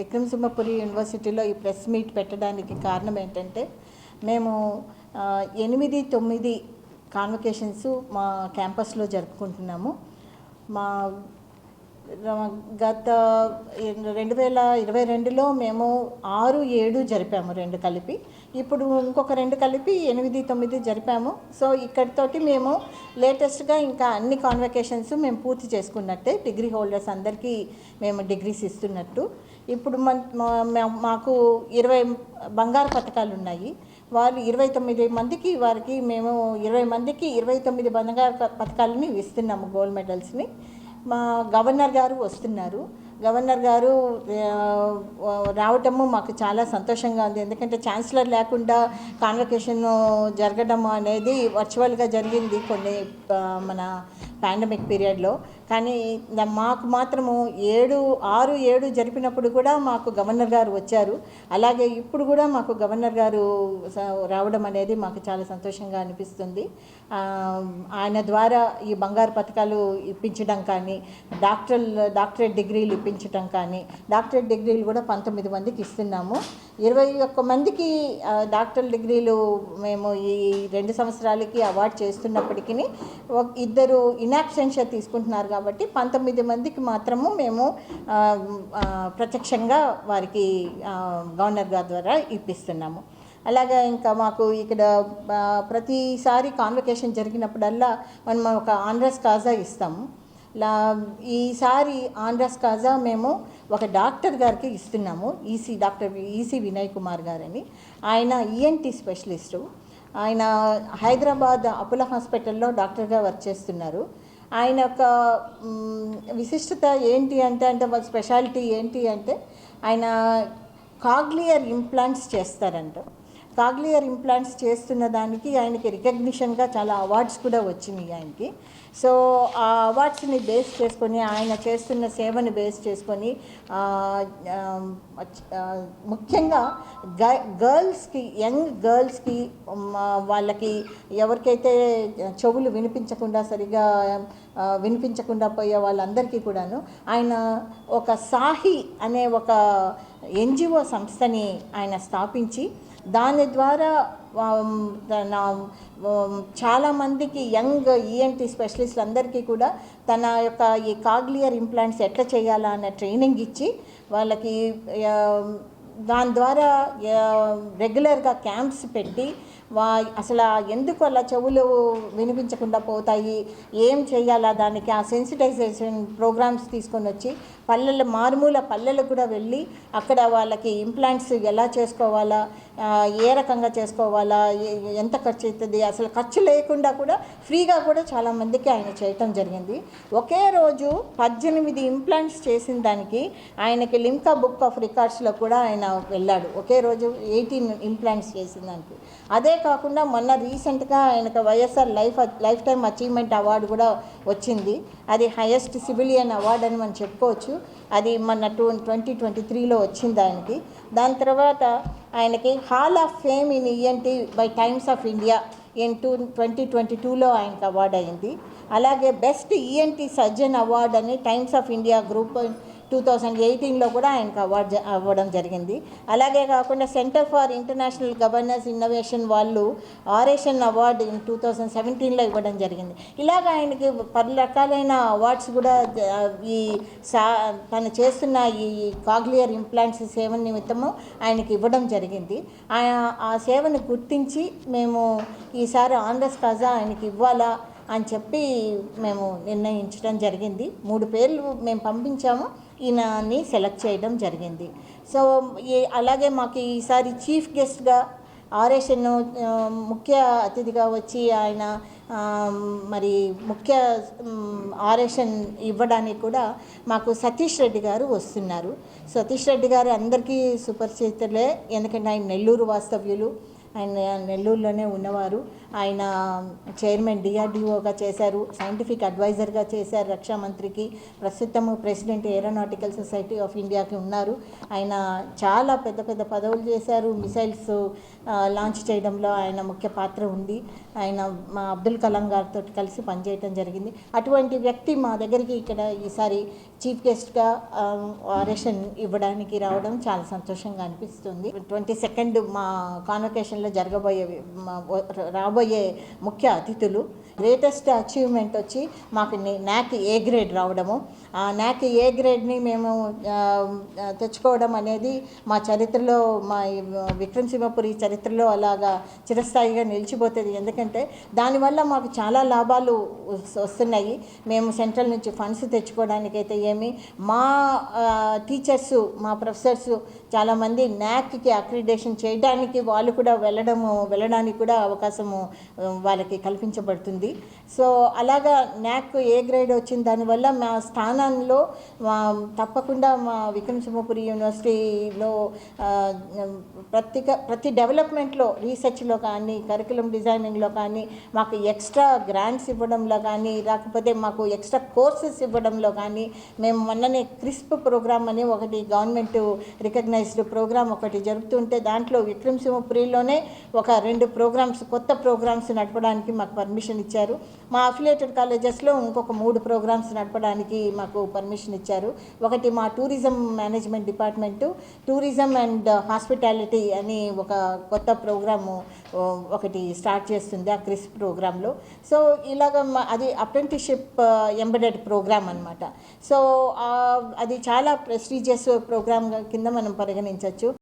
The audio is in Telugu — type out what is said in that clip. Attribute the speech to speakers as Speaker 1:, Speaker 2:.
Speaker 1: విక్రమసింహపురి యూనివర్సిటీలో ఈ ప్రెస్ మీట్ పెట్టడానికి కారణం ఏంటంటే మేము 8, 9 కాన్వకేషన్స్ మా క్యాంపస్లో జరుపుకుంటున్నాము. మా గత 2022లో మేము 6, 7 జరిపాము, 2 కలిపి. ఇప్పుడు ఇంకొక 2 కలిపి 8, 9 జరిపాము. సో ఇక్కడితోటి మేము లేటెస్ట్గా ఇంకా అన్ని కాన్వకేషన్స్ మేము పూర్తి చేసుకున్నట్టే. డిగ్రీ హోల్డర్స్ అందరికీ మేము డిగ్రీస్ ఇస్తున్నట్టు. ఇప్పుడు మాకు 20 బంగారు పథకాలు ఉన్నాయి. వాళ్ళు 29 మందికి వారికి మేము 20 మందికి 29 బంగారు పథకాలని ఇస్తున్నాము, గోల్డ్ మెడల్స్ని. మా గవర్నర్ గారు వస్తున్నారు. గవర్నర్ గారు రావటము మాకు చాలా సంతోషంగా ఉంది. ఎందుకంటే ఛాన్సలర్ లేకుండా కాన్వకేషన్ జరగడం అనేది వర్చువల్గా జరిగింది కొన్ని మన పాండమిక్ పీరియడ్లో. కానీ మాకు మాత్రము 6, 7 జరిపినప్పుడు కూడా మాకు గవర్నర్ గారు వచ్చారు. అలాగే ఇప్పుడు కూడా మాకు గవర్నర్ గారు రావడం అనేది మాకు చాలా సంతోషంగా అనిపిస్తుంది. ఆయన ద్వారా ఈ బంగారు పథకాలు ఇప్పించడం కానీ, డాక్టరేట్ డిగ్రీలు ఇప్పించడం కానీ, డాక్టరేట్ డిగ్రీలు కూడా 19 మందికి ఇస్తున్నాము. 21 మందికి డాక్టర్ డిగ్రీలు మేము ఈ 2 సంవత్సరాలకి అవార్డు చేస్తున్నప్పటికీ 2 ఇన్యాబ్సెన్షియా తీసుకుంటున్నారు కాబట్టి 19 మందికి మాత్రము మేము ప్రత్యక్షంగా వారికి గవర్నర్ గారి ద్వారా ఇప్పిస్తున్నాము. అలాగే ఇంకా మాకు ఇక్కడ ప్రతిసారి కాన్వకేషన్ జరిగినప్పుడల్లా మనం ఒక ఆనరస్ కాజా ఇస్తాము. ఈసారి ఆనరస్ కాజా మేము ఒక డాక్టర్ గారికి ఇస్తున్నాము. డాక్టర్ ఈసీ వినయ్ కుమార్ గారని. ఆయన ఈఎన్టీ స్పెషలిస్టు. ఆయన హైదరాబాద్ అపోలో హాస్పిటల్లో డాక్టర్గా వర్క్ చేస్తున్నారు. ఆయన యొక్క విశిష్టత ఏంటి అంటే వాళ్ళ స్పెషాలిటీ ఏంటి అంటే ఆయన కాగ్లియర్ ఇంప్లాంట్స్ చేస్తారంట. కాగ్లియర్ ఇంప్లాంట్స్ చేస్తున్న దానికి ఆయనకి రికగ్నిషన్గా చాలా అవార్డ్స్ కూడా వచ్చినాయి ఆయనకి. సో ఆ అవార్డ్స్ని బేస్ చేసుకొని, ఆయన చేస్తున్న సేవని బేస్ చేసుకొని ముఖ్యంగా గర్ల్స్కి, యంగ్ గర్ల్స్కి, వాళ్ళకి ఎవరికైతే చెవులు వినిపించకుండా పోయే వాళ్ళందరికీ కూడాను ఆయన ఒక సాహి అనే ఒక ఎన్జిఓ సంస్థని ఆయన స్థాపించి దాని ద్వారా చాలామందికి యంగ్ ఈఎన్టీ స్పెషలిస్టులు అందరికీ కూడా తన యొక్క ఈ కాగ్లియర్ ఇంప్లాంట్స్ ఎట్లా చేయాలా అనే ట్రైనింగ్ ఇచ్చి వాళ్ళకి దాని ద్వారా రెగ్యులర్గా క్యాంప్స్ పెట్టి అసలు ఎందుకు అలా చెవులు వినిపించకుండా పోతాయి, ఏం చేయాలా దానికి ఆ సెన్సిటైజేషన్ ప్రోగ్రామ్స్ తీసుకొని వచ్చి మారుమూల పల్లెలకు కూడా వెళ్ళి అక్కడ వాళ్ళకి ఇంప్లాంట్స్ ఎలా చేసుకోవాలా, ఏ రకంగా చేసుకోవాలా, ఎంత ఖర్చు అవుతుంది, అసలు ఖర్చు లేకుండా కూడా ఫ్రీగా కూడా చాలామందికి ఆయన చేయటం జరిగింది. ఒకే రోజు 18 ఇంప్లాంట్స్ చేసిన దానికి ఆయనకి లిమ్కా బుక్ ఆఫ్ రికార్డ్స్లో కూడా ఆయన వెళ్ళాడు. ఒకే రోజు 18 ఇంప్లాంట్స్ చేసిన దానికి. అదే కాకుండా మొన్న రీసెంట్గా ఆయనకు YSR life time achievement award కూడా వచ్చింది. అది హైయెస్ట్ సివిలియన్ అవార్డు అని మనం చెప్పుకోవచ్చు. అది మొన్న 2023లో వచ్చింది ఆయనకి. దాని తర్వాత ఆయనకి hall of fame in ENT by Times of India 2022లో ఆయనకు అవార్డు అయింది. అలాగే బెస్ట్ ఈఎన్టీ సర్జన్ అవార్డు అని టైమ్స్ ఆఫ్ ఇండియా గ్రూప్ 2018లో కూడా ఆయనకు అవార్డు అవ్వడం జరిగింది. అలాగే కాకుండా centre for international governance innovation వాళ్ళు ఆరేషన్ అవార్డు 2017లో ఇవ్వడం జరిగింది. ఇలాగ ఆయనకి 10 రకాలైన అవార్డ్స్ కూడా తను చేస్తున్న ఈ కాగ్లియర్ ఇంప్లాంట్స్ సేవ నిమిత్తము ఆయనకి ఇవ్వడం జరిగింది. ఆ సేవను గుర్తించి మేము ఈసారి ఆనరస్ కాజా ఆయనకి ఇవ్వాలా అని చెప్పి మేము నిర్ణయించడం జరిగింది. 3 పేర్లు మేము పంపించాము, ఈయనని సెలెక్ట్ చేయడం జరిగింది. సో అలాగే మాకు ఈసారి చీఫ్ గెస్ట్గా ఆరేషన్ ముఖ్య అతిథిగా వచ్చి ఆయన మరి ముఖ్య ఆరేషన్ ఇవ్వడానికి కూడా మాకు సతీష్ రెడ్డి గారు వస్తున్నారు. సతీష్ రెడ్డి గారు అందరికీ సుపరిచితులే, ఎందుకంటే ఆయన నెల్లూరు వాస్తవ్యులు. ఆయన నెల్లూరులోనే ఉన్నవారు. ఆయన చైర్మన్ డిఆర్డిఓగా చేశారు, సైంటిఫిక్ అడ్వైజర్గా చేశారు రక్షా మంత్రికి. ప్రస్తుతము ప్రెసిడెంట్ ఏరోనాటికల్ సొసైటీ ఆఫ్ ఇండియాకి ఉన్నారు. ఆయన చాలా పెద్ద పెద్ద పదవులు చేశారు. మిసైల్స్ లాంచ్ చేయడంలో ఆయన ముఖ్య పాత్ర ఉంది. ఆయన మా అబ్దుల్ కలాం గారితో కలిసి పనిచేయటం జరిగింది. అటువంటి వ్యక్తి మా దగ్గరికి ఇక్కడ ఈసారి చీఫ్ గెస్ట్గా ఆరేషన్ ఇవ్వడానికి రావడం చాలా సంతోషంగా అనిపిస్తుంది. 22 మా కాన్వకేషన్లో రాబోయే ముఖ్య అతిథులు. గ్రేటెస్ట్ అచీవ్మెంట్ వచ్చి మాకు NAC A గ్రేడ్ రావడము. ఆ NAC A గ్రేడ్ని మేము తెచ్చుకోవడం అనేది మా చరిత్రలో, మా విక్రమసింహపురి చరిత్రలో అలాగా చిరస్థాయిగా నిలిచిపోతుంది. ఎందుకంటే దానివల్ల మాకు చాలా లాభాలు వస్తున్నాయి. మేము సెంట్రల్ నుంచి ఫండ్స్ తెచ్చుకోవడానికైతే ఏమి, మా టీచర్స్, మా ప్రొఫెసర్స్ చాలామంది NACకి అక్రిడేషన్ చేయడానికి వాళ్ళు కూడా వెళ్ళడానికి కూడా అవకాశము వాళ్ళకి కల్పించబడుతుంది. సో అలాగా NAC A గ్రేడ్ వచ్చిన దానివల్ల మా స్థానంలో తప్పకుండా మా విక్రమసింహపురి యూనివర్సిటీలో ప్రతి డెవలప్మెంట్లో, రీసెర్చ్లో కానీ, కరికులం డిజైనింగ్లో కానీ, మాకు ఎక్స్ట్రా గ్రాంట్స్ ఇవ్వడంలో కానీ, లేకపోతే మాకు ఎక్స్ట్రా కోర్సెస్ ఇవ్వడంలో కానీ, మేము మొన్ననే క్రిస్ప్ ప్రోగ్రామ్ అని ఒకటి గవర్నమెంట్ రికగ్నైజ్డ్ ప్రోగ్రామ్ ఒకటి జరుపుతుంటే దాంట్లో విక్రమసింహపురిలోనే ఒక 2 ప్రోగ్రామ్స్, కొత్త ప్రోగ్రామ్స్ నడపడానికి మాకు పర్మిషన్ ఇచ్చారు. మా అఫిలియేటెడ్ కాలేజెస్లో ఇంకొక 3 ప్రోగ్రామ్స్ నడపడానికి మాకు పర్మిషన్ ఇచ్చారు. ఒకటి మా tourism management department tourism and hospitality అని ఒక కొత్త ప్రోగ్రాము ఒకటి స్టార్ట్ చేస్తుంది ఆ క్రిస్ప్ ప్రోగ్రాంలో. సో ఇలాగ అది అప్రెంటిస్షిప్ ఎంబెడెడ్ ప్రోగ్రామ్ అనమాట. సో అది చాలా ప్రెస్టీజియస్ ప్రోగ్రామ్ కింద మనం పరిగణించవచ్చు.